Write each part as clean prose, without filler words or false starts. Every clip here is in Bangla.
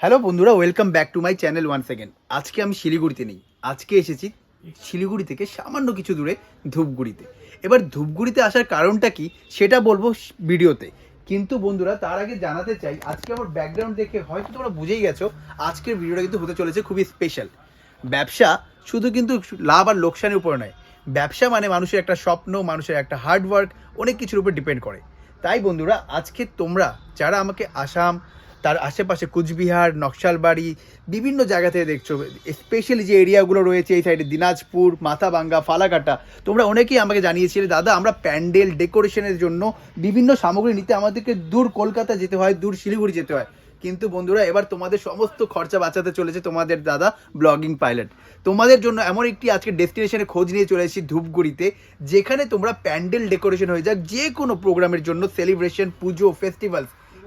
হ্যালো বন্ধুরা, welcome back to my channel once second. আজকে আমি শিলিগুড়িতে নেই, আজকে এসেছি শিলিগুড়ি থেকে সামান্য কিছু দূরে ধূপগুড়িতে। এবার ধূপগুড়িতে আসার কারণটা কি সেটা বলবো ভিডিওতে, কিন্তু বন্ধুরা তার আগে জানাতে চাই আজকে আমার ব্যাকগ্রাউন্ড দেখে হয়তো তোমরা বুঝেই গেছো আজকের ভিডিওটা কিন্তু হতে চলেছে খুবই স্পেশাল। ব্যবসা শুধু কিন্তু লাভ আর লোকসানের উপর নয়, ব্যবসা মানে মানুষের একটা স্বপ্ন, মানুষের একটা হার্ডওয়ার্ক, অনেক কিছুর উপর ডিপেন্ড করে। তাই বন্ধুরা আজকে তোমরা যারা আমাকে আসাম, তার আশেপাশে কুচবিহার, নকশালবাড়ি, বিভিন্ন জায়গা থেকে দেখছো, স্পেশালি যে এরিয়াগুলো রয়েছে এই সাইডে দিনাজপুর, মাথাভাঙ্গা, ফালাকাটা, তোমরা অনেকেই আমাকে জানিয়েছিলে দাদা আমরা প্যান্ডেল ডেকোরেশনের জন্য বিভিন্ন সামগ্রী নিতে আমাদেরকে দূর কলকাতা যেতে হয়, দূর শিলিগুড়ি যেতে হয়। কিন্তু বন্ধুরা এবার তোমাদের সমস্ত খরচা বাঁচাতে চলেছে তোমাদের দাদা ব্লগিং পাইলট। তোমাদের জন্য এমন একটি আজকে ডেস্টিনেশনে খোঁজ নিয়ে চলে এসেছি ধূপগুড়িতে, যেখানে তোমরা প্যান্ডেল ডেকোরেশন হয়ে যাক, যে কোনো প্রোগ্রামের জন্য, celebration, Puja, festival,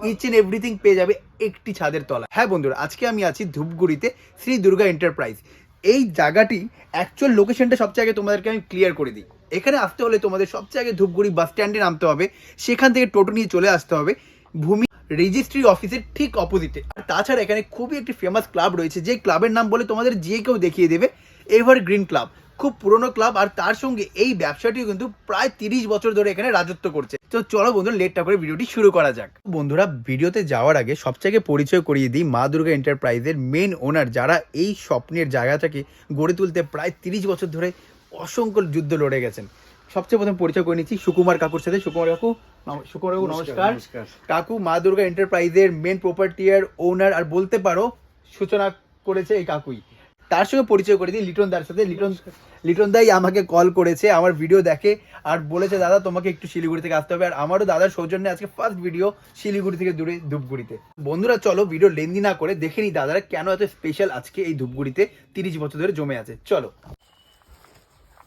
each and everything পেয়ে যাবে একটি ছাদের তলা। হ্যাঁ বন্ধুরা, আজকে আমি আছি ধূপগুড়িতে শ্রী দুর্গা এন্টারপ্রাইজ। এই জায়গাটি অ্যাকচুয়াল লোকেশনটা সবচেয়ে আগে তোমাদেরকে আমি ক্লিয়ার করে দিই। এখানে আসতে হলে তোমাদের সবচেয়ে আগে ধূপগুড়ি বাস স্ট্যান্ডে নামতে হবে, সেখান থেকে টোটো নিয়ে চলে আসতে হবে ভূমি রেজিস্ট্রি অফিসের ঠিক অপোজিটে। আর তাছাড়া এখানে খুবই একটি ফেমাস ক্লাব রয়েছে, যে ক্লাবের নাম বলে তোমাদের যে কেউ দেখিয়ে দেবে, এভারগ্রিন ক্লাব। খুব পুরনো ক্লাব, আর তার সঙ্গে এই ব্যবসাটিও কিন্তু প্রায় 30 বছর ধরে এখানে রাজত্ব করছে। তো চলো বন্ধুরা লেটটা করে ভিডিওটি শুরু করা যাক। বন্ধুরা ভিডিওতে যাওয়ার আগে সবচেয়ে পরিচয় করিয়ে দিই মা দুর্গা এন্টারপ্রাইজের মেন ওনার, যারা এই স্বপ্নের জায়গাটাকে গড়ে তুলতে প্রায় 30 বছর ধরে অসংখ্য যুদ্ধ লড়ে গেছেন। সবচেয়ে প্রথম পরিচয় করে নিচ্ছি সুকুমার কাকুর সাথে। সুকুমার কাকু নমস্কার। কাকু মা দুর্গা এন্টারপ্রাইজের মেন প্রপার্টিয়ার ওনার, আর বলতে পারো সূচনা করেছে এই কাকুই। তার সঙ্গে পরিচয় করে দিই লিটন দার সাথে। লিটন দাই আমাকে কল করেছে, আমার ভিডিও দেখে আর বলেছে দাদা তোমাকে একটু শিলিগুড়ি থেকে আসতে হবে। আর আমারও দাদার সৌজন্যে আজকে ফার্স্ট ভিডিও শিলিগুড়ি থেকে দূরে ধূপগুড়িতে। বন্ধুরা চলো ভিডিও লেন্দি না করে দেখে নিই দাদারা কেন এত স্পেশাল আজকে এই ধূপগুড়িতে 30 বছর ধরে জমে আছে। চলো।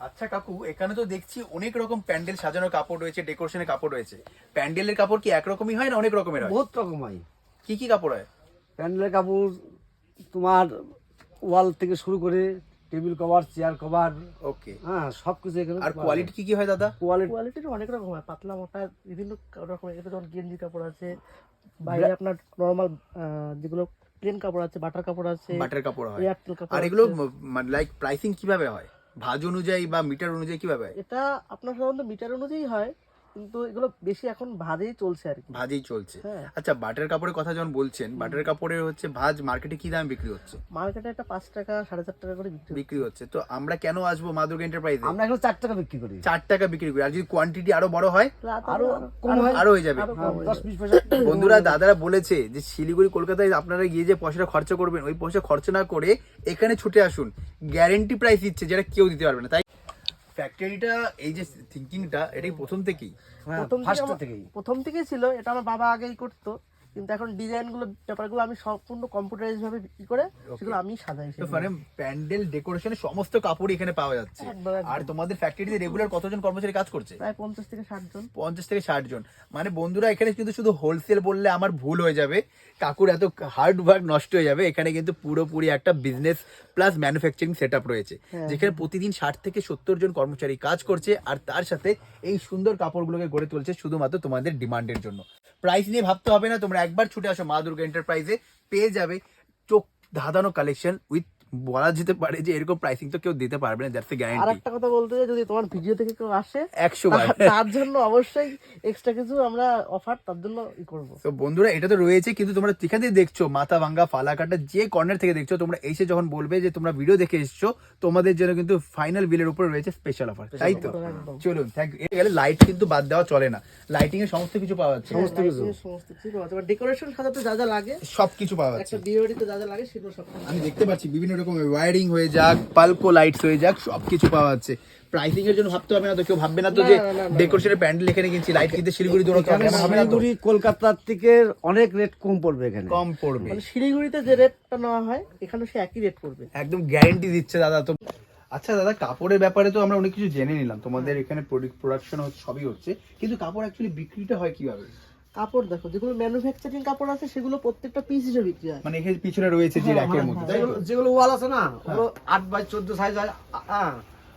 আচ্ছা কাকু, এখানে তো দেখছি অনেক রকম প্যান্ডেল সাজানোর কাপড় রয়েছে, ডেকোরেশনের কাপড় রয়েছে। প্যান্ডেলের কাপড় কি একরকমই হয় না অনেক রকমের হয়? বহুত রকম হয়। কি কি কাপড় হয়? প্যান্ডেলের কাপড় তোমার ওয়াল থেকে শুরু করে টেবিল কভার, চেয়ার কভার, ওকে, হ্যাঁ সবকিছু এখানে। আর কোয়ালিটি কি কি হয় দাদা? কোয়ালিটির অনেক রকম হয়, পাতলা মোটা বিভিন্ন রকমের। এটা যেমন গেঞ্জি কাপড় আছে, বাইরে আপনার নর্মাল যেগুলো প্লেন কাপড় আছে, বাটার কাপড় আছে, বাটার কাপড় হয়। এয়ারটেল কাপড়। আর এগুলো লাইক প্রাইসিং কিভাবে হয়? ভাঁজ অনুযায়ী বা মিটার অনুযায়ী কিভাবে হয়? এটা আপনার সাধারণত মিটার অনুযায়ী হয়, কিন্তু এগুলো বেশি এখন ভাজেই চলছে আর কি। ভাজেই চলছে। হ্যাঁ। আচ্ছা বাটার কাপড়ের কথা যখন বলছেন, বাটার কাপড়ের হচ্ছে ভাঁজ মার্কেটে কি দামে বিক্রি হচ্ছে? মার্কেটে এটা 5 টাকা 4.5 টাকা করে বিক্রি হচ্ছে। তো আমরা কেন আসবো মা দুর্গা এন্টারপ্রাইজে? আমরা এখন 4 টাকা বিক্রি করি। 4 টাকা বিক্রি করি, আর যদি কোয়ান্টিটি আরো বড় হয় আরো কম হয়, আরো হয়ে যাবে। 10-20 পয়সা। বন্ধুরা দাদারা বলেছে যে শিলিগুড়ি কলকাতায় আপনারা গিয়ে যে পয়সাটা খরচা করবেন, ওই পয়সা খরচা না করে এখানে ছুটে আসুন। গ্যারেন্টি প্রাইস দিচ্ছে যেটা কেউ দিতে পারবে না। তাই ফ্যাক্টরিটা, এই যে থিঙ্কিংটা, এটাই প্রথম থেকেই প্রথম থেকেই ছিল। এটা আমার বাবা আগেই করতো, কিন্তু এখন ডিজাইনগুলো, ব্যাপারগুলো আমি সম্পূর্ণ কম্পিউটারাইজ ভাবে ই করে সেগুলো আমি সাজাই। তো মানে প্যান্ডেল ডেকোরেশনের সমস্ত কাপড় এখানে পাওয়া যাচ্ছে। একদম। আর তোমাদের ফ্যাক্টরিতে রেগুলার কতজন কর্মচারী কাজ করছে? প্রায় 50 থেকে 60 জন। 50 থেকে 60 জন। মানে বন্ধুরা এখানে কিন্তু শুধু হোলসেল বললে আমার ভুল হয়ে যাবে, কাকুর এত হার্ড ওয়ার্ক নষ্ট হয়ে যাবে। এখানে কিন্তু পুরোপুরি একটা বিজনেস প্লাস ম্যানুফ্যাকচারিং সেটআপ রয়েছে, যেখানে প্রতিদিন 60 থেকে 70 জন কর্মচারী কাজ করছে, আর তার সাথে এই সুন্দর কাপড়গুলোকে গড়ে তুলছে শুধুমাত্র তোমাদের ডিমান্ডের জন্য। প্রাইস নিয়ে ভাবতে হবে না, তোমরা একবার ছুটে আসো মা দুর্গা এন্টারপ্রাইজে, পেয়ে যাবে চোখ ধাঁধানো কালেকশন। উইথ বলা যেতে পারে যে এরকম প্রাইসিং তো কেউ দিতে পারবে না, দ্যাটস এ গ্যারান্টি। আর একটা কথা বলতে চাই, যদি তোমার ভিডিও থেকে কেউ আসে 100 বার তার জন্য অবশ্যই এক্সট্রা কিছু আমরা অফার তার জন্য ই করব। তো বন্ধুরা এটা তো রয়েছে, কিন্তু তোমরা যেখান থেকে দেখছো, মাথাভাঙ্গা, ফালাকাটা, যে কর্নার থেকে দেখছো, তোমরা এসে যখন বলবে যে তোমরা ভিডিও দেখে এসছো, তোমাদের জন্য কিন্তু ফাইনাল বিলের উপর রয়েছে স্পেশাল অফার। তাই তো চলুন, থ্যাংক ইউ। গেলে লাইট কিন্তু বাদ দেওয়া চলে না, লাইটিং এর সমস্ত কিছু পাওয়া যাচ্ছে। সমস্ত কিছু পাওয়া যাবে। ডেকোরেশন সাজাতে যা যা লাগে সবকিছু পাওয়া যাচ্ছে। একটা বিয়ে বাড়িতে যা যা লাগে সেগুলো সব আমি দেখতে পাচ্ছি বিভিন্ন রকম ওয়্যারিং হয়ে যাক, পালকো লাইটস হয়ে যাক, সবকিছু পাওয়া যাচ্ছে। প্রাইসিং এর জন্য ভাবতে হবে না তো, কেউ ভাববে না তো যে ডেকোরেশনের প্যান্ডেল এখানে কিনছি, লাইট কিনতে শিলিগুড়ি দৌড়াতে হবে, এমন হবে না তো? শিলিগুড়ি কলকাতার থেকে অনেক রেট কম পড়বে এখানে। কম পড়বে। মানে শিলিগুড়িতে যে রেটটা নেওয়া হয় এখানে সে একই রেট পড়বে, একদম গ্যারান্টি দিচ্ছে দাদা। তো আচ্ছা দাদা, কাপড়ের ব্যাপারে তো আমরা অনেক কিছু জেনে নিলাম, তোমাদের এখানে প্রোডাকশন হচ্ছে, সবই হচ্ছে, কিন্তু কাপড় অ্যাকচুয়ালি বিক্রিটা হয় কিভাবে? কাপড় দেখো, যেগুলো ম্যানুফ্যাকচারিং কাপড় আছে সেগুলো প্রত্যেকটা পিস হিসেবে বিক্রি হয়। মানে এখানে পিছনে রয়েছে যে র্যাকের মধ্যে, তাই তো? যেগুলো ওয়াল আছে না, ওগুলো 8x14 সাইজ হয়,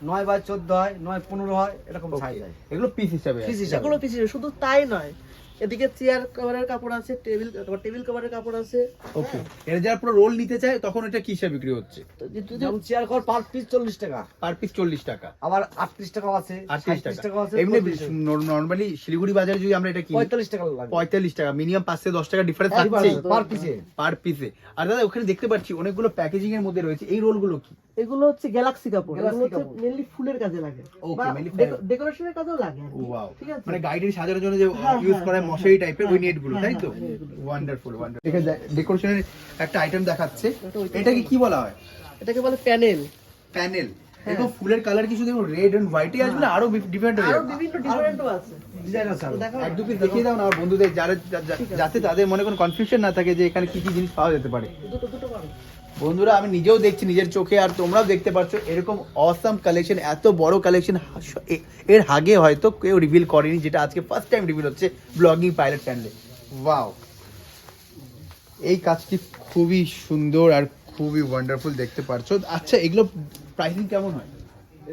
9x14 হয়, 9-15 হয়, এরকম সাইজ হয়। এগুলো পিস হিসাবে পিস আছে। হিসাবে। এগুলো পিস হিসেবে। শুধু তাই নয়, এদিকে চেয়ার কভারের কাপড় আছে, টেবিল কভারের কাপড় আছে। ওকে, এর যারা পুরো রোল নিতে চায় তখন এটা কি হিসাবে বিক্রি হচ্ছে? তো যদি যেমন চেয়ার কভার পার পিস 40 টাকা, পার পিস 40 টাকা, আবার 38 টাকাও আছে, 38 38 টাকাও আছে, এমনি 35 টাকা। নরমালি শিলিগুড়ি বাজারে যদি আমরা এটা কিনি 45 টাকা লাগে 45 টাকা, মিনিমাম 5 থেকে 10 টাকা ডিফারেন্স হ্যাঁ, থাকছেই পার পিসে। পার পিসে। আর দাদা ওখানে দেখতে পাচ্ছি অনেকগুলো প্যাকেজিং এর মধ্যে রয়েছে, এই রোলগুলো কি? এগুলো হচ্ছে গ্যালাক্সি কাপড়, Galaxy এগুলো হচ্ছে কাপড়। মেইনলি ফুলের কাজে লাগে, Okay, mainly ফুলের। ডেকোরেশনের কাজেও লাগে আর কি। ওয়াও, ঠিক আছে। মানে গাইডের সাজানোর জন্য যে হ্যাঁ, ইউজ হ্যাঁ, করা হয় হ্যাঁ, মশারি টাইপের ওই হ্যাঁ, নেট গুলো, হ্যাঁ, তাই তো? হ্যাঁ, এগুলো। Wonderful wonderful. এখানে ডেকোরেশনের একটা আইটেম দেখাচ্ছে, এটা ওইটা এটাকে কি বলা হয়? এটাকে বলে প্যানেল। প্যানেল। এবং ফুলের কালার কি শুধু রেড এন্ড হোয়াইটই আসবে না, আরো ডিফারেন্ট হয়ে আরো যাবে? বিভিন্ন ডিফারেন্টও আছে। ডিজাইন আছে আরো। দেখো এক দু পিস দেখিয়ে দাও না আমার বন্ধুদের, যারা যাতে তাদের মনে কোনো কনফিউশন না থাকে যে এখানে কি কি জিনিস পাওয়া যেতে পারে। দুটো পাবে। বন্ধুরা আমি নিজেও দেখছি নিজের চোখে, আর তোমরাও দেখতে পাচ্ছ এরকম অসাম কালেকশন, এত বড় কালেকশন এর আগে হয়তো কেউ রিভিল করেনি, যেটা আজকে ফার্স্ট টাইম রিভিল হচ্ছে ব্লগিং পাইলট চ্যানেলে। ওয়াও, এই কাজটি খুবই সুন্দর আর খুবই ওয়ান্ডারফুল দেখতে পারছো। আচ্ছা, এগুলো প্রাইসিং কেমন হয়?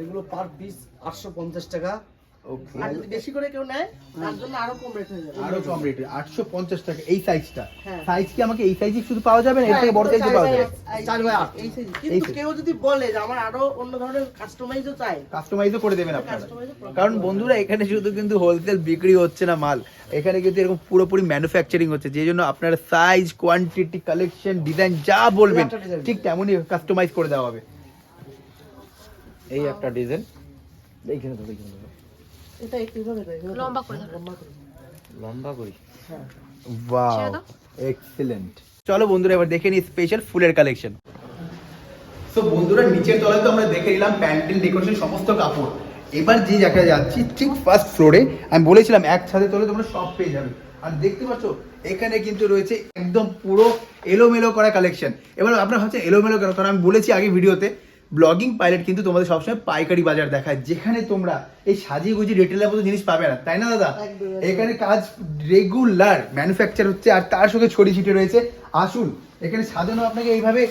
এগুলো পার পিস 850 টাকা। ওকে, আর যদি বেশি করে কেউ নেয় তার জন্য আরো কম রেট হয়ে যাবে। আরো কম রেটে 850 টাকা এই সাইজটা। হ্যাঁ। সাইজ কি আমাকে এই সাইজই শুধু পাওয়া যাবে না, এর থেকে বড় সাইজও পাওয়া যাবে? 4x8 এই size। এই কিন্তু size। কেউ যদি বলে যে আমার আরো অন্য ধরনের কাস্টমাইজও চাই, কাস্টমাইজও করে দেবেন আপনারা। কাস্টমাইজও কারণ বন্ধুরা এখানে শুধু কিন্তু হোলসেল বিক্রি হচ্ছে না মাল, এখানে কিন্তু এরকম পুরোপুরি ম্যানুফ্যাকচারিং হচ্ছে, যে জন্য আপনার সাইজ, কোয়ান্টিটি, কালেকশন, ডিজাইন যা বলবেন একটা design। ঠিক তেমনই কাস্টমাইজ করে দেওয়া হবে। এই একটা ডিজাইন, এইখানে তো এইখানে তো। এটা এইভাবে দেয়, লম্বা করে ধরো। লম্বা করে। লম্বা করি। হ্যাঁ। ওয়াও, ছেড়ে দাও। এক্সিলেন্ট। চলো বন্ধুরা এবার দেখে নিই স্পেশাল ফুলের কালেকশন। তো বন্ধুরা নিচের তলায় তো আমরা দেখে নিলাম প্যান্ডেল ডেকোরেশন সমস্ত কাপড়। এবার যে জায়গায় যাচ্ছি ঠিক ফার্স্ট ফ্লোরে, আমি বলেছিলাম এক ছাদের তলে তোমরা সব পেয়ে যাবে। আর দেখতে পাচ্ছ এখানে কিন্তু রয়েছে একদম পুরো এলোমেলো করা কালেকশন। এবার আপনারা ভাবছেন এলোমেলো কেন, কারণ আমি বলেছি আগে ভিডিওতে ব্লগিং পাইলট কিন্তু তোমাদের সবসময় পাইকারি বাজার দেখায়, যেখানে তোমরা এই সাজিয়ে গুজিয়ে রিটেলের মতো জিনিস পাবে না, তাই না দাদা? একদম। এখানে কাজ রেগুলার ম্যানুফ্যাকচার হচ্ছে, আর তার সঙ্গে ছড়িয়ে ছিটে রয়েছে। আসুন এখানে সাজানো আপনাকে এইভাবে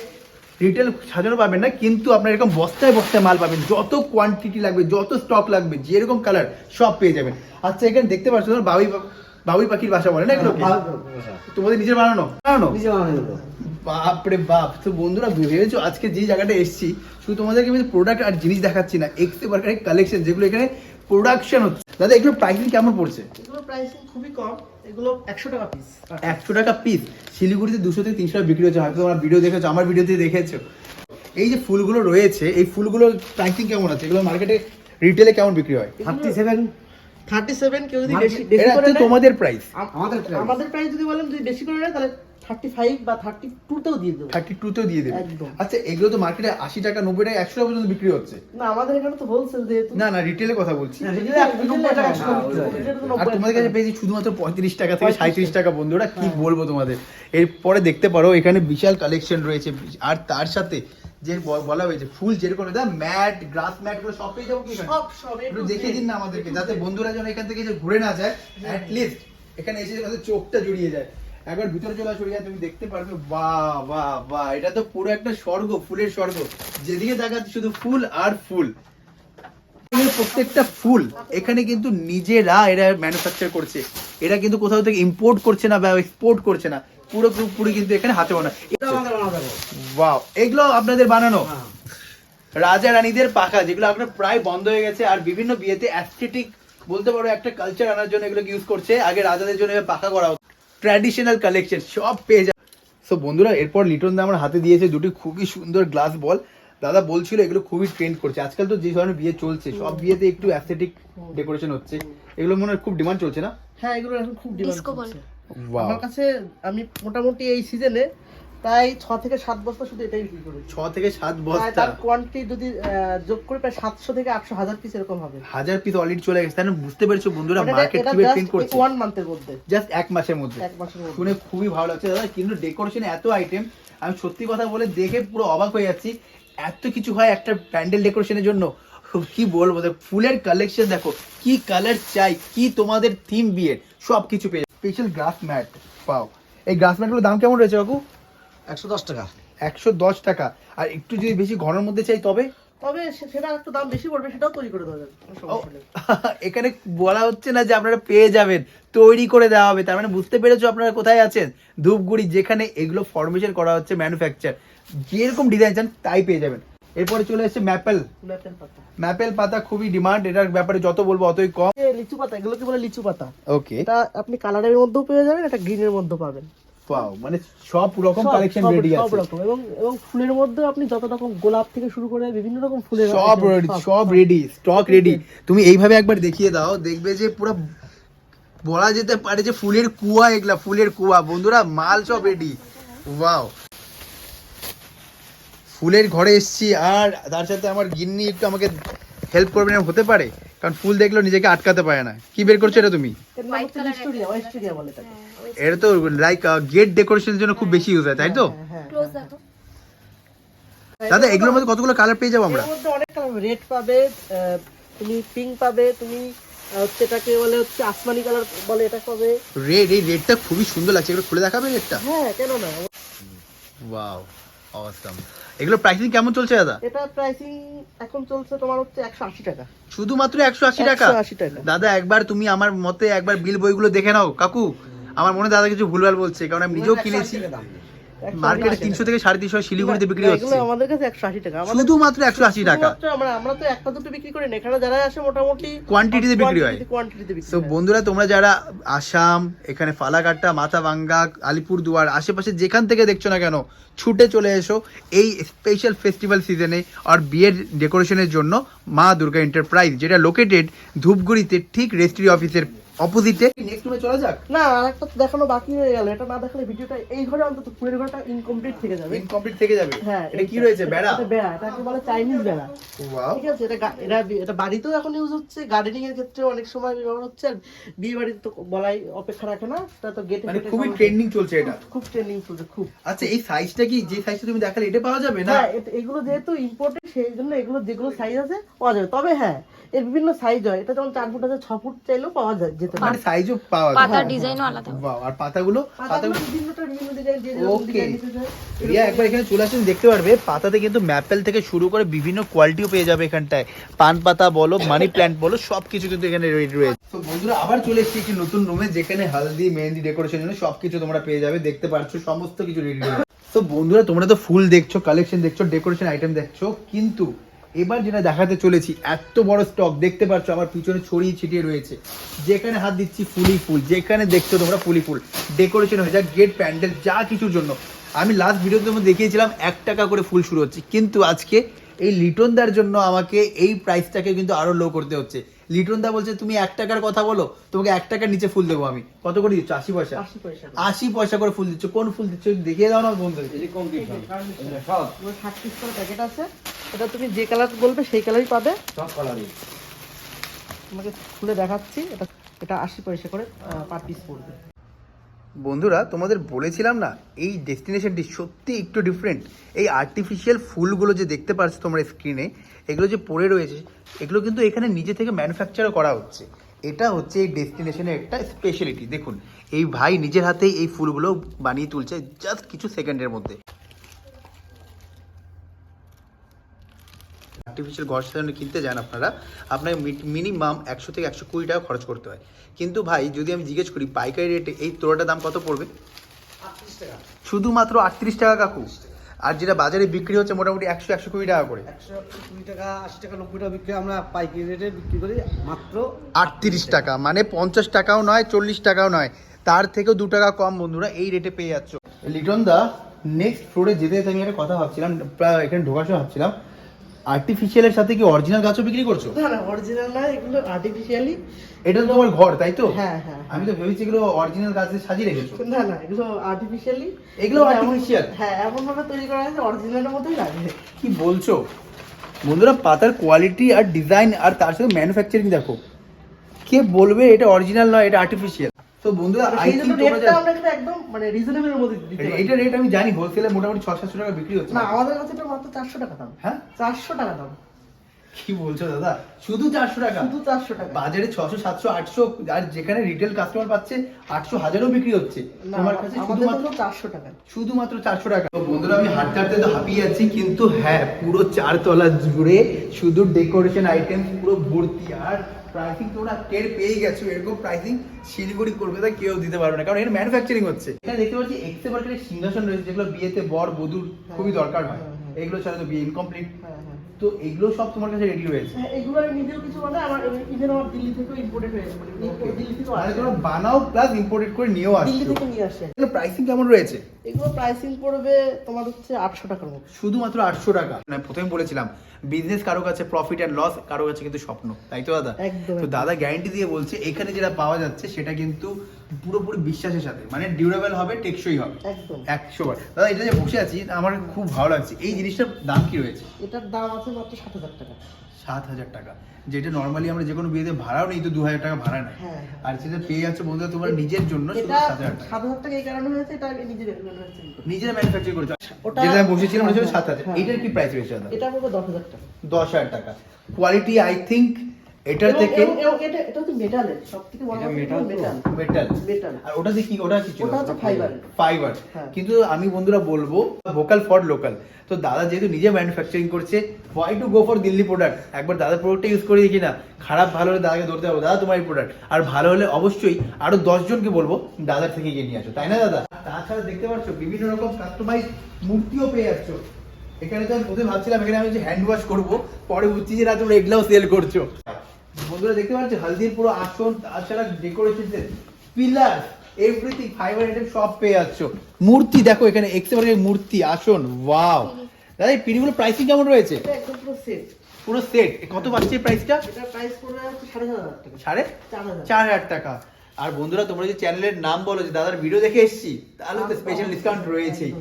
রিটেল সাজানো পাবেন না, কিন্তু আপনার এরকম বস্তায় বস্তায় মাল পাবেন, যত কোয়ান্টিটি লাগবে, যত স্টক লাগবে, যেরকম কালার সব পেয়ে যাবেন। আচ্ছা এখানে দেখতে পাচ্ছ তোমার বাবুই পাখির বাসা বলে না এগুলোকে? তোমাদের নিজের বানানো বানানো? নিজে বানানো হলো। বাপরে বাপ। তো বন্ধুরা ভেবেছো আজকে যে জায়গাটা এসেছি শুধু তোমাদেরকে আমি প্রোডাক্ট আর জিনিস দেখাচ্ছি না, এক্সেবারের কালেকশন যেগুলো এখানে প্রোডাকশন হচ্ছে। দাদা এগুলো প্রাইসিং কেমন পড়ছে? এগুলো প্রাইসিং খুবই কম, এগুলো 100 টাকা পিস। 100 টাকা পিস। শিলিগুড়িতে 200 থেকে 300 টাকা বিক্রি হচ্ছে, হয়তো তোমার ভিডিও দেখেছো, আমার ভিডিওতে দেখেছো। এই যে ফুলগুলো রয়েছে এই ফুলগুলোর প্রাইসিং কেমন আছে? এগুলো মার্কেটে রিটেলে কেমন বিক্রি হয়? 37 কেউ যদি Market- বেশি বেশি এটা করে হচ্ছে নেয়, তোমাদের প্রাইস। আমাদের price। আমাদের প্রাইস যদি বলেন যদি বেশি করে নেয় তাহলে 35 বা 32 তেও দিয়ে দেবো। 32 তেও দিয়ে দেবে। একদম। আচ্ছা এগুলো তো মার্কেটে 80 টাকা 90 টাকা 100 টাকা পর্যন্ত বিক্রি হচ্ছে। না আমাদের এখানে তো হোলসেল যেহেতু। না না, রিটেলে কথা বলছি। হ্যাঁ, রিটেলে 90 টাকা একশো টাকা বিক্রি হয়। আর তোমাদের কাছে পেয়েছি শুধুমাত্র 35 টাকা থেকে 37 টাকা। বন্ধুরা কি বলবো তোমাদের, এরপরে দেখতে পারো এখানে বিশাল কালেকশন রয়েছে। আর তার সাথে যে বলা হয়েছে ফুল যেরকম ম্যাট, গ্রাস ম্যাট গুলো সব পেয়ে যাবো কি এখানে? সব একটু দেখিয়ে দিন না আমাদেরকে, যাতে বন্ধুরা যেন এখান থেকে যে ঘুরে না যায়, অ্যাট লিস্ট এখানে এসে তাদের চোখটা জুড়িয়ে যায়। একবার ভিতরে চলে আসো, তুমি দেখতে পারবে বাহ বাহ বাহ, এটা তো পুরো একটা স্বর্গ, ফুলের স্বর্গ। যেদিকে দেখাচ্ছে শুধু ফুল আর ফুল। এর প্রত্যেকটা ফুল এখানে কিন্তু নিজেরা এরা ম্যানুফ্যাকচার করছে, এরা কিন্তু কোথাও থেকে ইম্পোর্ট করছে না বা এক্সপোর্ট করছে না, পুরো কিন্তু এখানে হাতে বানানো। এটা আমাদের বানানো দেখো। ওয়াও, এগুলো আপনাদের বানানো? হ্যাঁ। রাজা রানীদের পাখা, যেগুলো আপনার প্রায় বন্ধ হয়ে গেছে, আর বিভিন্ন বিয়েতে অ্যাস্থেটিক বলতে পারো একটা কালচার আনার জন্য এগুলো ইউজ করছে। আগে রাজাদের জন্য এভাবে পাখা করা হতো। ট্র্যাডিশনাল কালেকশন সব পেয়ে যায়। সো বন্ধুরা এরপর লিটন দা আমার হাতে দিয়েছে দুটি খুবই সুন্দর গ্লাস বল। দাদা বলছিল এগুলো খুবই ট্রেন্ড করছে আজকাল, তো যে ধরনের বিয়ে চলছে সব বিয়েতে একটু অ্যাস্থেটিক ডেকোরেশন হচ্ছে, এগুলো মনে হয় খুব ডিমান্ড চলছে না? হ্যাঁ এগুলো এখন খুব ডিমান্ড ডিস্কো বল। করছে। ওয়াও, আমার কাছে আমি মোটামুটি এই সিজনে প্রায় 6 থেকে 7 বস্তা শুধু এটাই বিক্রি করেছি। 6 থেকে 7 প্রায় বস্তা, তার কোয়ান্টিটি যদি যোগ করে প্রায় 700 থেকে 800 হাজার পিস এরকম হবে। 1000 পিস অলরেডি চলে গেছে। তাহলে বুঝতে পেরেছো বন্ধুরা এটা- মার্কেট এটা কিভাবে just ট্রেন্ড করছে, 1 মান্থের মধ্যে, জাস্ট 1 মাসের মধ্যে। 1 মাসের মধ্যে। শুনে খুবই ভালো লাগছে দাদা, কিন্তু ডেকোরেশনে এত আইটেম, আমি সত্যি কথা বলে দেখে পুরো অবাক হয়ে যাচ্ছি। এত কিছু হয় একটা প্যান্ডেল ডেকোরেশনের জন্য, কি বলবো। ফুলের কালেকশন দেখো, কি কালার চাই, কি তোমাদের থিম বিয়ের সব কিছু পেয়ে। স্পেশাল গ্রাস ম্যাট পাও। এই গ্রাস ম্যাটগুলোর দাম কেমন রয়েছে কাকু? 110 টাকা। 110 টাকা। আর একটু যদি বেশি ঘরের মধ্যে চাই তবে তবে সেটা একটু দাম বেশি পড়বে, সেটাও তৈরি করে দেওয়া যাবে, কোনো সমস্যা নেই। এখানে বলা হচ্ছে না যে আপনারা পেয়ে যাবেন, তৈরি করে দেওয়া হবে। তার মানে বুঝতে পেরেছো আপনারা কোথায় আছেন? ধূপগুড়ি, যেখানে এগুলো ফরমেশন করা হচ্ছে, ম্যানুফ্যাকচার, যেরকম ডিজাইন চান তাই পেয়ে যাবেন। এরপরে চলে এসেছে ম্যাপেল। ম্যাপেল পাতা, ম্যাপেল পাতা খুবই ডিমান্ড, এটার ব্যাপারে যত বলবো অতই কম। লিচু পাতা, এগুলোকে বলে লিচু পাতা। ওকে, এটা আপনি কালারের মধ্যেও পেয়ে যাবেন, এটা গ্রিনের মধ্যেও পাবেন। ওয়াও, মানে সব রকম কালেকশন সব রেডি আছে। রকম, এবং ফুলের মধ্যে আপনি যত রকম গোলাপ থেকে শুরু করে বিভিন্ন রকম ফুলের সব item, রেডি, সব রেডি, স্টক রেডি। তুমি এইভাবে একবার দেখিয়ে দাও, দেখবে যে পুরো বলা যেতে পারে যে ফুলের কুয়া, এগুলা ফুলের কুয়া বন্ধুরা, মাল সব রেডি। ওয়াও, ফুলের ঘরে এসেছি, আর তার সাথে আমার গিন্নি একটু আমাকে হেল্প করবে না হতে পারে, কারণ ফুল দেখলেও নিজেকে আটকাতে পারে না। কি বের করছো এটা তুমি? এর নাম হচ্ছে উইস্টোরিয়া, ওয়েস্টোরিয়া বলে তাকে। এটা তো লাইক গেট ডেকোরেশনের জন্য খুব বেশি ইউজ হয়, তাই তো? হ্যাঁ, ক্লোজ দেখো। দাদা এগুলোর মধ্যে কতগুলো কালার পেয়ে যাবো আমরা? এর মধ্যে অনেক কালার, রেড পাবে, তুমি পিঙ্ক পাবে, তুমি হচ্ছে এটাকে বলে হচ্ছে আসমানি কালার বলে, এটা পাবে। রেড, এই রেডটা খুবই সুন্দর লাগছে, এগুলো খুলে দেখাবে রেডটা? হ্যাঁ, কেন না। Wow, awesome. এগুলো প্রাইসিং কেমন চলছে দাদা? এটা প্রাইসিং এখন চলছে তোমার হচ্ছে 180 টাকা। শুধুমাত্র 180 টাকা? 180 টাকা। দাদা একবার তুমি আমার মতে একবার বিল বইগুলো দেখে নাও কাকু। আমার মনে হয় দাদা কিছু ভুলভাল বলছে, কারণ আমি নিজেও কিনেছি। মার্কেটে 300 থেকে 350 শিলিগুড়িতে বিক্রি এগুলো হচ্ছে, আমাদের কাছে 180 টাকা। শুধুমাত্র 180 টাকা। শুধুমাত্র আমরা তো একটা দুটো বিক্রি করি না, এখানে যারা আসে মোটামুটি কোয়ান্টিটিতে বিক্রি হয়। কোয়ান্টিটিতে বিক্রি তো হয়। বন্ধুরা, তোমরা যারা আসাম, এখানে ফালাকাটা, মাথাভাঙ্গা, আলিপুরদুয়ার আশেপাশে যেখান থেকে দেখছো না কেন, ছুটে চলে এসো এই স্পেশাল ফেস্টিভ্যাল সিজনে আর বিয়ের ডেকোরেশনের জন্য মা দুর্গা এন্টারপ্রাইজ, যেটা লোকেটেড ধূপগুড়িতে ঠিক রেজিস্ট্রি অফিসের অপোজিটে। নেক্সট রুমে চলা যাক। না, আরেকটা তো দেখানো বাকি হয়ে গেল, এটা না দেখালে ভিডিওটা এই ঘরে অন্তত ফুলের ঘরটা ইনকমপ্লিট থেকে যাবে। ইনকমপ্লিট থেকে যাবে। হ্যাঁ, এটা কি রয়েছে? বেড়া? এটা বেড়া, এটাকে বলে চাইনিজ বেড়া। ওয়াও, ঠিক আছে, এটা বাড়িতেও এখন ইউজ হচ্ছে, গার্ডেনিং এর ক্ষেত্রে অনেক সময় ব্যবহার হচ্ছে, আর বিয়ে বাড়িতে তো বলাই অপেক্ষা রাখে না, এটা তো গেটে মানে খুবই ট্রেন্ডিং চলছে এটা। খুব ট্রেন্ডিং চলছে খুব। আচ্ছা, এই সাইজটা কি, যে সাইজটা তুমি দেখালে এটা পাওয়া যাবে না? হ্যাঁ, এগুলো যেহেতু ইম্পোর্টেড, সেই জন্য এগুলো যেগুলো সাইজ আছে পাওয়া যাবে। তবে হ্যাঁ, এর বিভিন্ন সাইজ হয়, এটা যেমন 4 ফুট আছে, 6 ফুট চাইলেও পাওয়া যায়, যেতে পারে। মানে সাইজও পাওয়া যায়। পাতার ডিজাইনও আলাদা। ওয়াও, আর পাতাগুলো? পাতাগুলো বিভিন্নটা বিভিন্ন ডিজাইন, যে যেরকম Okay. ডিজাইন নিতে চায়। রিয়া একবার এখানে চলে আসেন, দেখতে পারবে পাতাতে কিন্তু ম্যাপেল থেকে শুরু করে বিভিন্ন কোয়ালিটিও পেয়ে যাবে এখানটায়। পান পাতা বলো, মানি প্ল্যান্ট বলো, সবকিছু কিন্তু এখানে রেডি রয়েছে। তো বন্ধুরা, আবার চলে এসেছি একটি নতুন রুমে, যেখানে হালদি, মেহেন্দি ডেকোরেশনের জন্য সবকিছু তোমরা পেয়ে যাবে। দেখতে পাচ্ছ সমস্ত কিছু রেডি রয়েছে। তো বন্ধুরা, তোমরা তো ফুল দেখছো, কালেকশন দেখছো, ডেকোরেশন আইটেম দেখছো, কিন্তু এবার যেটা দেখাতে চলেছি, এত বড় স্টক দেখতে পাচ্ছ আমার পিছনে ছড়িয়ে ছিটিয়ে রয়েছে। যেখানে হাত দিচ্ছি ফুলই ফুল, যেখানে দেখছো তোমরা ফুলই ফুল। ডেকোরেশন হয়ে যাক, গেট, প্যান্ডেল, যা কিছুর জন্য। আমি লাস্ট ভিডিওতে তোমাদের দেখিয়েছিলাম 1 টাকা করে ফুল শুরু হচ্ছে, কিন্তু আজকে এই লিটনদার জন্য আমাকে এই প্রাইসটাকে কিন্তু আরো লো করতে হচ্ছে। লিটনদা বলছে তুমি 1 টাকার কথা বলো, তোমাকে 1 টাকার নিচে ফুল দেবো আমি। কত করে দিচ্ছ? 80 পয়সা। 80 পয়সা। 80 পয়সা করে ফুল দিচ্ছ। কোন ফুল দিচ্ছ দেখিয়ে দাও না বন্ধু। সব 60 পিস করে প্যাকেট আছে, এটা তুমি যে কালার বলবে সেই কালারই পাবে। সব কালারই। তোমাকে খুলে দেখাচ্ছি, এটা 80 পয়সা করে পার পিস পড়বে। বন্ধুরা, তোমাদের বলেছিলাম না, এই ডেস্টিনেশনটি সত্যি একটু ডিফারেন্ট। এই আর্টিফিশিয়াল ফুলগুলো যে দেখতে পাচ্ছ তোমরা স্ক্রিনে, এগুলো যে পড়ে রয়েছে, এগুলো কিন্তু এখানে নিজে থেকে ম্যানুফ্যাকচারও করা হচ্ছে। এটা হচ্ছে এই ডেস্টিনেশনের একটা স্পেশালিটি। দেখুন, এই ভাই নিজের হাতেই এই ফুলগুলো বানিয়ে তুলছে জাস্ট কিছু সেকেন্ডের মধ্যে। আর্টিফিশিয়াল ঘর সাজানো কিনতে যান আপনারা, আপনাকে মিনিমাম 100 থেকে 120 টাকা খরচ করতে হয়। কিন্তু ভাই যদি আমি জিজ্ঞেস করি পাইকারি রেটে এই তোড়াটার দাম কত পড়বে? 38 টাকা। শুধুমাত্র 38 টাকা কাকু। আর যেটা বাজারে বিক্রি হচ্ছে মোটামুটি 100-120 টাকা করে। 120 টাকা, 80 টাকা, 90 টাকা বিক্রি, আমরা পাইকারি রেটে বিক্রি করি মাত্র 38 টাকা, মানে 50 টাকাও নয়, 40 টাকাও নয়, তার থেকেও 2 টাকা কম বন্ধুরা এই রেটে পেয়ে যাচ্ছ। লিটন দা, নেক্সট ফ্লোরে যেতে যেতে আমি একটা কথা ভাবছিলাম, প্রায় এখানে ঢোকার সময় ভাবছিলাম, আর্টিফিশিয়ালের সাথে কি অরিজিনাল গাছও বিক্রি করছো? না না, অরিজিনাল না, এগুলো আর্টিফিশিয়ালি। এটা তো তোমার ঘর, তাই তো? হ্যাঁ হ্যাঁ। আমি তো ভেবেছি এগুলো অরিজিনাল গাছ দিয়ে সাজিয়ে রেখেছো। না না, এগুলো আর্টিফিশিয়ালি। এগুলো artificial? হ্যাঁ, এমন ভাবে তৈরি করা হয়েছে অরিজিনালের মতোই লাগবে। কি বলছো বন্ধুরা? পাতার কোয়ালিটি আর ডিজাইন আর তার সাথে ম্যানুফ্যাকচারিং দেখো, কে বলবে এটা অরিজিনাল নয়, এটা আর্টিফিশিয়াল? তো বন্ধুরা, আই সেই জন্য থিংক তোমরা রেটটা আমরা কিন্তু একদম মানে রিজনেবলের মধ্যে দিতে পারি। এটা রেট আমি জানি, হোলসেলে মোটামুটি 600-700 টাকা বিক্রি হচ্ছে। না, আমাদের কাছে এটা মাত্র 400 টাকা দাম। হ্যাঁ, 400 টাকা দাম। কি বলছো দাদা, শুধু 400 টাকা? শুধু 400 টাকা। বাজারে 600 700 800, আর যেখানে রিটেল কাস্টমার পাচ্ছে 800 1000ও বিক্রি হচ্ছে, না, তোমার কাছে আমাদের শুধুমাত্র তো 400 টাকা। শুধুমাত্র 400 টাকা। তো বন্ধুরা আমি হাঁটতে হাঁটতে তো হাঁপিয়ে যাচ্ছি, কিন্তু হ্যাঁ পুরো 4 তলা জুড়ে শুধু ডেকোরেশন আইটেম পুরো ভর্তি। আর প্রাইসিং তোমরা টের পেয়ে গেছো, এরকম প্রাইসিং শিলিগুড়ি কলকাতা কেউ দিতে পারবে না, কারণ এর ম্যানুফ্যাকচারিং হচ্ছে। এখানে দেখতে পাচ্ছি এক্সে মার্কেটের সিংহাসন রয়েছে, যেগুলো বিয়েতে বর বধূর খুবই দরকার হয়, এগুলো ছাড়া তো বিয়ে ইনকমপ্লিট। হ্যাঁ হ্যাঁ তো এগুলো সব তোমার কাছে রেডি রয়েছে? হ্যাঁ, এগুলো আমি নিজেও কিছু বানাই, আমার ইভেন আমার দিল্লি থেকেও ইম্পোর্টেড হয়েছে, মানে দিল্লি থেকেও মানে আসে। তোমরা বানাও প্লাস ইম্পোর্টেড করে নিয়েও দিল্লি আসছো। থেকে নিয়ে আসে। এগুলো প্রাইসিং কেমন রয়েছে? এগুলো প্রাইসিং পড়বে তোমার হচ্ছে 800 টাকার মতো। শুধুমাত্র 800 টাকা। মানে প্রথমে বলেছিলাম বিজনেস কারো কাছে প্রফিট এন্ড লস, কারো কাছে কিন্তু স্বপ্ন, তাই তো দাদা? একদম। তো দাদা গ্যারান্টি দিয়ে বলছে এখানে যেটা পাওয়া যাচ্ছে সেটা কিন্তু পুরোপুরি বিশ্বাসের সাথে, মানে ডিউরেবল হবে, টেকসই হবে একদম 100 বার। দাদা এটা যে বসে আছি আমার খুব ভালো লাগছে, এই জিনিসটার দাম কি রয়েছে? এটার দাম আছে মাত্র 7000 টাকা। 7000 টাকা, যেটা নর্মালি আমরা যে কোনো বিয়েতে ভাড়াও নেই তো 2000 টাকা ভাড়া নেয়, হ্যাঁ। আর সেটা পেয়ে যাচ্ছে বন্ধুরা তোমার নিজের জন্য শুধু এটা 7000 টাকা। 7000 টাকা এই কারণে হয়েছে, এটা আমি নিজে ম্যানুফ্যাকচারিং করি। নিজেরা ম্যানুফ্যাকচার করেছে, ওটা- যেটা আমি বসেছিলাম ওটা ছিল হ্যাঁ, 7000। হ্যাঁ। এটার কি প্রাইস রয়েছে দাদা? এটা পড়বে 10000 টাকা। 10000 টাকা। কোয়ালিটি আই থিংক এটার এবং- থেকে এবং এটা এটা হচ্ছে মেটালের, সবথেকে বড় কথা মেটাল। মেটাল। মেটাল। আর ওটাতে কি, ওটা কি ছিল? ওটা হচ্ছে ফাইবার। ফাইবার। হ্যাঁ। কিন্তু আমি বন্ধুরা বলবো ভোকাল ফর লোকাল। তো দাদা যেহেতু নিজে ম্যানুফ্যাকচারিং করছে, why to go for Delhi product? একবার দাদার প্রোডাক্টটা ইউজ করে দেখি না, খারাপ ভালো হলে দাদাকে ধরতে হবে, দাদা তোমার এই প্রোডাক্ট, আর ভালো হলে অবশ্যই আরো 10 জনকে বলবো দাদার থেকে গিয়ে নিয়ে আসো, তাই না দাদা? তাছাড়া দেখতে পাচ্ছ বিভিন্ন রকম কাস্টমাইজ মূর্তিও পেয়ে যাচ্ছ। এখানে তো আমি প্রথমে ভাবছিলাম এখানে আমি হ্যান্ড ওয়াশ করবো, পরে বুঝছি যে না তোমরা এগুলাও সেল করছো। বন্ধুরা দেখতে পাচ্ছ হালদির পুরো আসন, তাছাড়া decoration, pillar, everything fibre item সব পেয়ে যাচ্ছ। মূর্তি দেখো এখানে এক্সেবারে মূর্তি, আসন, ওয়াও। দাদা এই পিড়িগুলো প্রাইসিং কেমন রয়েছে? এটা একদম পুরো সেট। পুরো সেট কত পাচ্ছে এই প্রাইসটা? এটা প্রাইস পড়বে হচ্ছে 4500 টাকা। 4500 4000 টাকা। আর বন্ধুরা তোমরা যে চ্যানেলের নাম বলো যে দাদার ভিডিও দেখে এসেছি, তাহলে তো স্পেশাল ডিসকাউন্ট রয়েছেই।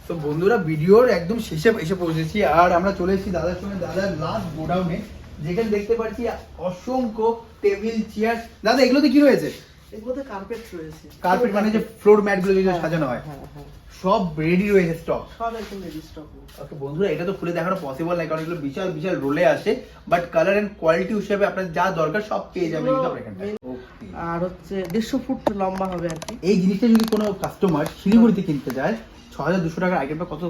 তো বন্ধুরা ভিডিওর একদম শেষে এসে পৌঁছেছি, আর আমরা চলে এসেছি দাদার সঙ্গে দাদার লাস্ট গোডাউনে, যেখানে দেখতে পাচ্ছি অসংখ্য টেবিল চেয়ার। দাদা এগুলোতে কি রয়েছে? এগুলোতে কার্পেট রয়েছে। কার্পেট মানে যে ফ্লোর ম্যাট গুলো যেগুলো সাজানো হয়, হ্যাঁ হ্যাঁ, সব রেডি রয়েছে স্টক। সব একদম রেডি স্টক। ওকে বন্ধুরা এটা তো খুলে দেখানো পসিবল নয়, কারণ এগুলো বিশাল বিশাল রোলে আসে, বাট কালার এন্ড কোয়ালিটি হিসেবে আপনার যা দরকার সব পেয়ে যাবেন কিন্তু আপনার এখানটায়। আর হচ্ছে 150 ফুট লম্বা হবে আর কি। এই জিনিসটা যদি কোনো কাস্টমার শিলিগুড়িতে কিনতে যায় 6200 টাকার আইটেমটা কত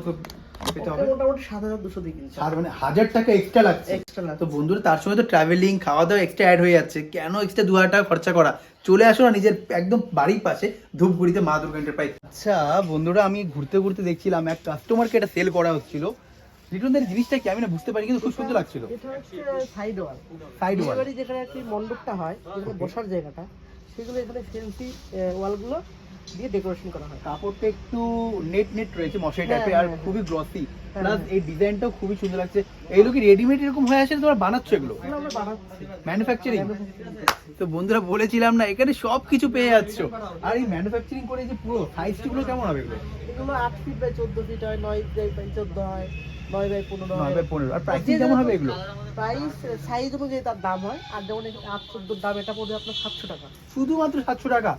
পেতে হবে? মোটামুটি 7200 দিয়ে কিনছে। আর মানে 1000 টাকা এক্সট্রা লাগছে। এক্সট্রা লাগছে। তো বন্ধুরা তার সঙ্গে তো ট্রাভেলিং খাওয়া দাওয়া এক্সট্রা অ্যাড হয়ে যাচ্ছে, কেন এক্সট্রা 2000 টাকা খরচা করা? চলে আসো না নিজের একদম বাড়ির পাশে ধূপগুড়িতে মা দুর্গা এন্টারপ্রাইজ। আচ্ছা বন্ধুরা আমি ঘুরতে ঘুরতে দেখছিলাম এক কাস্টমারকে এটা সেল করা হচ্ছিল। লিটনদের জিনিসটা কি আমি না বুঝতে পারি, কিন্তু খুব সুন্দর লাগছিল। এটা হচ্ছে সাইড ওয়াল। সাইড ওয়াল। বিয়েবাড়ি যেখানে আর কি মণ্ডপটা হয়, যেখানে বসার জায়গাটা, সেগুলো এখানে ফেন্সি ওয়ালগুলো দিয়ে ডেকোরেশন করা হয়। কাপড়টা একটু নেট নেট রয়েছে মশারি টাইপের, আর হ্যাঁ, খুবই গ্লসি, হ্যাঁ, প্লাস হ্যাঁ। এই ডিজাইনটাও খুবই সুন্দর লাগছে। এইগুলো কি রেডিমেড এরকম হয়ে আসে, তোমরা বানাচ্ছো এগুলো? এগুলো আমরা বানাচ্ছি। ম্যানুফ্যাকচারিং। তো বন্ধুরা বলেছিলাম না এখানে সব কিছু পেয়ে যাচ্ছ, আর এই ম্যানুফ্যাকচারিং করে যে পুরো সাইজগুলো কেমন হবে এগুলো? এগুলো 8 ফিট বাই 14 ফিট হয়, 9 বাই 14 হয়, 9 বাই 15 হয়। 9/15। আর প্রাইসিং কেমন হবে এগুলো? প্রাইস সাইজ অনুযায়ী তার দাম হয়। আর যেমন 8-14 দাম, এটা পড়বে আপনার 700 টাকা। শুধুমাত্র 700 টাকা?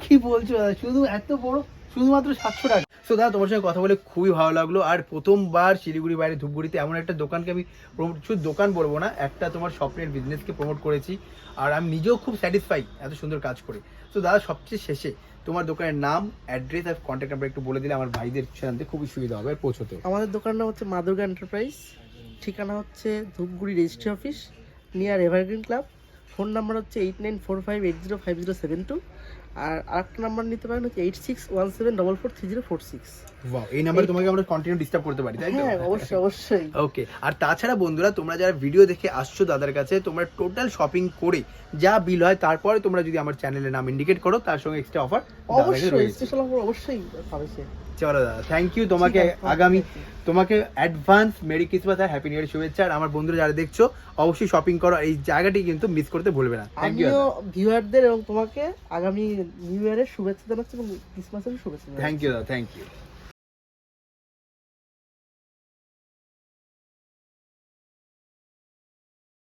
কি বলছো দাদা, শুধু এত বড় শুধুমাত্র 700 টাকা? তো দাদা তোমার সঙ্গে কথা বলে খুবই ভালো লাগলো। আর প্রথমবার শিলিগুড়ি বাইরে ধূপগুড়িতে এমন একটা দোকানকে আমি শুধু দোকান বলবো না, একটা তোমার স্বপ্নের বিজনেসকে প্রমোট করেছি, আর আমি নিজেও খুব স্যাটিসফাই এত সুন্দর কাজ করে। তো দাদা সবচেয়ে শেষে তোমার দোকানের নাম, অ্যাড্রেস আর কন্ট্যাক্ট নাম্বার একটু বলে দিলে আমার ভাইদের জানতে খুবই সুবিধা হবে পৌঁছতে। আমাদের দোকানের নাম হচ্ছে মা দুর্গা এন্টারপ্রাইজ, ঠিকানা হচ্ছে Dhupguri registry office near evergreen club. Phone number হচ্ছে 8945805072। আর আরেকটা নাম্বার নিতে পারেন হচ্ছে 8617443046। বাহ, এই নাম্বারে তোমাকে আমরা কন্টিনিউ ডিস্টার্ব করতে পারি, তাই তো? হ্যাঁ অবশ্যই অবশ্যই। ওকে। আর তাছাড়া বন্ধুরা তোমরা যারা ভিডিও দেখে আসছো দাদার কাছে, তোমরা টোটাল শপিং করে যা বিল হয় তারপরে তোমরা যদি আমার চ্যানেলের নাম ইন্ডিকেট করো, তার সঙ্গে এক্সট্রা অফার অবশ্যই স্পেশাল অফার অবশ্যই পাবে সে। চলো দাদা থ্যাংক ইউ তোমাকে। ঠিক আছে, আগামী ঠিক আছে। তোমাকে অ্যাডভান্স মেরি ক্রিসমাস আর হ্যাপি নিউ ইয়ার শুভেচ্ছা। আর আমার বন্ধুরা যারা দেখছো অবশ্যই শপিং করো, এই জায়গাটি কিন্তু মিস করতে ভুলবে না। থ্যাংক ইউ আমিও ভিউয়ারদের এবং তোমাকে আগামী নিউ ইয়ারের শুভেচ্ছা জানাচ্ছি এবং ক্রিসমাসের শুভেচ্ছা জানাচ্ছি। থ্যাংক ইউ দাদা, থ্যাংক ইউ।